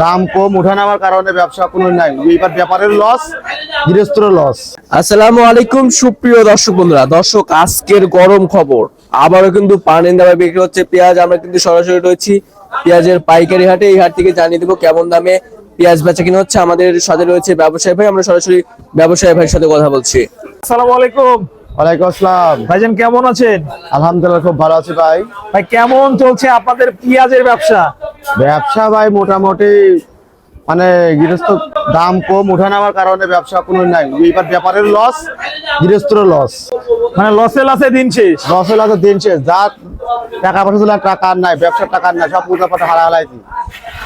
দাম কম ওঠানামার কারণে ব্যবসা কোনো নাই, এইবার ব্যাপারের লস, গৃহস্থর লস। আসসালামু আলাইকুম সুপ্রিয় দর্শক বন্ধুরা। দর্শক, আজকের গরম খবর, আবারও কিন্তু পানির দামে বিক্রি হচ্ছে পেঁয়াজ। আমরা কিন্তু সরাসরি রয়েছি পেঁয়াজের পাইকারি হাটে। এই হাট থেকে জানিয়ে দেবো কেমন দামে পেঁয়াজ বেচা কিনা হচ্ছে। আমাদের সাথে রয়েছে ব্যবসায়ী ভাই, আমরা সরাসরি ব্যবসায়ী ভাইয়ের সাথে কথা বলছি। আসসালামু আলাইকুম। ওয়ালাইকুম আসসালাম। ভাইজান কেমন আছেন? আলহামদুলিল্লাহ খুব ভালো আছি ভাই। ভাই কেমন চলছে আপনাদের পেঁয়াজের ব্যবসা? ব্যবসা ভাই মোটামুটি মানে গৃহস্থ দাম কম ওঠানামার কারণে ব্যবসা কোনো নাই, এইবার ব্যাপারের লস, গৃহস্থর লস। মানে লসে লসে দিন শেষ। লস হলে তো দিন শেষ, যা টাকা পয়সা ছিল টাকা আর নাই, ব্যবসার টাকা আর নাই, সব পূজা পাঠা হারালাইছি।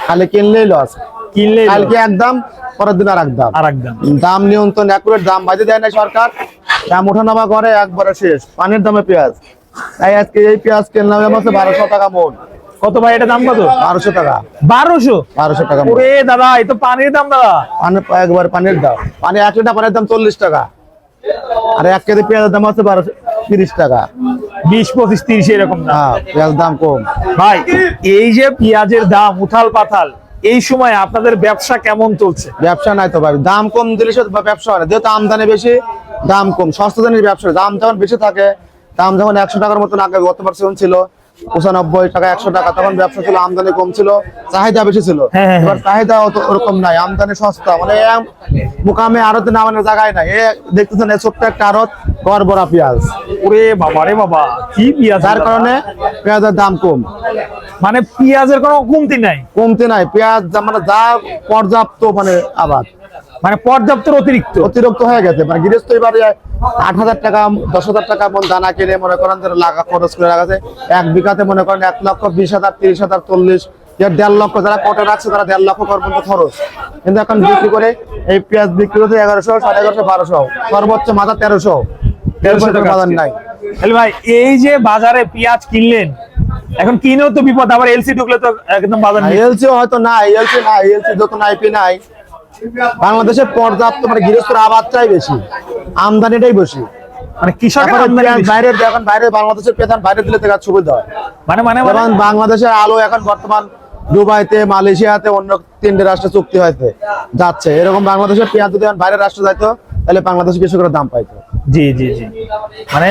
খালি কিনলেই লস, কিনলে কালকে একদম পরের দিন আর একদম। আর একদম দাম নিয়ন্ত্রণ অ্যাকুরেট দাম বাজে দেয় না সরকার, দাম ওঠানামা করে একবারে শেষ। পানির দামে পেঁয়াজ, তাই আজকে এই পেঁয়াজ কিনলাম হচ্ছে 1200 টাকা মন। কত ভাই এটা দাম কত? 1200 টাকা। 1200 টাকা মন। ওরে দাদা, এই তো পানির দাম দাদা। একবার পানির দাম, পানি 1 লিটার পানির দাম 40 টাকা, আর 1 কেজি পেঁয়াজের দাম হচ্ছে 30 টাকা। 20, 25, 30 এরকম দাম। হ্যাঁ, পেঁয়াজ দাম কম ভাই এই যে পেঁয়াজের দাম উথাল পাথাল, এই সময় আপনাদের ব্যবসা কেমন চলছে? ব্যবসা নাই তো ভাই, দাম কম দিলে ব্যবসা হয় না, যেহেতু আমদানি বেশি দাম কম। সস্তা দানের ব্যবসা, দাম যখন বেশি থাকে, দাম যখন 100 টাকার মতন আগে গত বছর ছিল 95 টাকা 100 টাকা, তখন ব্যবসা ছিল, আমদানি কম ছিল, চাহিদা বেশি ছিল। এবার চাহিদা ওরকম নাই, আমদানি সস্তা, মানে মুকামে আড়তে নামানোর জায়গায় নাই। দেখতেছেন ছোট্ট একটা আড়ত, ঘর ভরা পেঁয়াজ। ওরে বাবা রে বাবা, কি পেঁয়াজ! যার কারণে পেঁয়াজের দাম কম। মানে পেঁয়াজের কোনো কমতি নাই। কমতে নাই, পেঁয়াজ মানে যা পর্যাপ্ত, মানে আবাদ মানে পর্যাপ্ত অতিরিক্ত হয়ে গেছে। মানে গৃহস্থ এবারে 8,000 টাকা 10,000 টাকা মন দানা কিনে মনে করেন লাগা খরচ করে রাখাছে। 1 বিঘাতে মনে করেন 1,20,000, 30,000, 40, 1.5 লক্ষ যারা কটে রাখছে তারা 1.5 লক্ষ পর্যন্ত খরচ। কিন্তু এখন বিক্রি করে এই পেঁয়াজ বিক্রি হচ্ছে 1100, 1150, 1200, সর্বোচ্চ মাথা 1300 টাকা বাজার নাই। তাহলে ভাই এই যে বাজারে পেঁয়াজ কিনলেন, এখন কিনেও তো বিপদ, আবার এলসি ঢুকলে তো একদম বাজার নেই। এলসি হয়তো নাই, এলসি যখন আইপি নাই। বাংলাদেশে পর্যাপ্ত মানে গৃহস্থর আবাদটাই বেশি, আমদানিটাই বেশি। মানে কৃষকের আমদানি বেশি। বাইরে এখন বাইরে বাংলাদেশের পেঁয়াজ বাইরে দিলে তো সুবিধা হয়। মানে যেমন বাংলাদেশের আলু এখন বর্তমান দুবাইতে, মালয়েশিয়াতে, অন্য 3টে রাষ্ট্রে চুক্তি হয়েছে যাচ্ছে। এরকম বাংলাদেশের পেঁয়াজ যদি বাইরের রাষ্ট্রে যাইতো, তাহলে বাংলাদেশের কৃষকরা দাম পাইতো। জি, মানে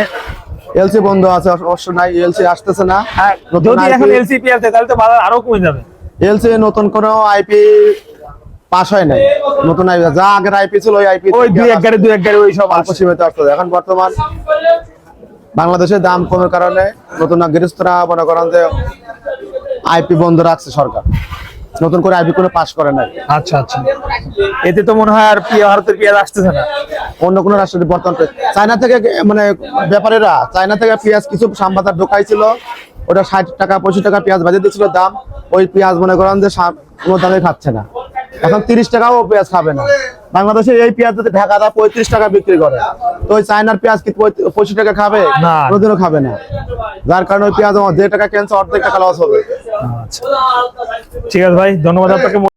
এলসি বন্ধ আছে, অবশ্য নাই, এলসি আসতেছে না। যদি এখন এলসি পেঁয়াজ দেয় তাহলে তো বাজার আরো কমে যাবে। এলসি নতুন কোনো আইপি পাস হয় নাই, নতুন আইপি যা আগের আইপি ছিল ওই আইপি ওই দুই এক গাড়ি ওই সব অল্প সীমিত আসছে। এখন বর্তমান বাংলাদেশের দাম কমের কারণে নতুন গৃহস্থরা মনে করেন যে আইপি বন্ধ রাখছে সরকার, নতুন করে আইপি কোনো পাস করে নাই। আচ্ছা, এতে তো মনে হয় আর ভারতের পেঁয়াজ আসতেছে না। অন্য কোনো রাষ্ট্রের বর্তমান চায়না থেকে, মানে ব্যাপারীরা চায়না থেকে পেঁয়াজ কিছু সাম্বাদার ঢোকাইছিল, ওটা 60 টাকা 65 টাকা পেঁয়াজ বাজিয়ে দিচ্ছিল দাম। ওই পেঁয়াজ মনে করেন যে কোনো দামে খাচ্ছে না, এখন 30 টাকাও পেঁয়াজ খাবে না। বাংলাদেশে এই পেঁয়াজ যদি ঢাকা 35 টাকা বিক্রি করে, তো ওই চায়নার পেঁয়াজ কি 65 টাকা খাবে? কোনোদিনও খাবে না। যার কারণে ওই পেঁয়াজ যে টাকা কেনছে অর্ধেক টাকা লস হবে। ঠিক আছে ভাই, ধন্যবাদ আপনাকে।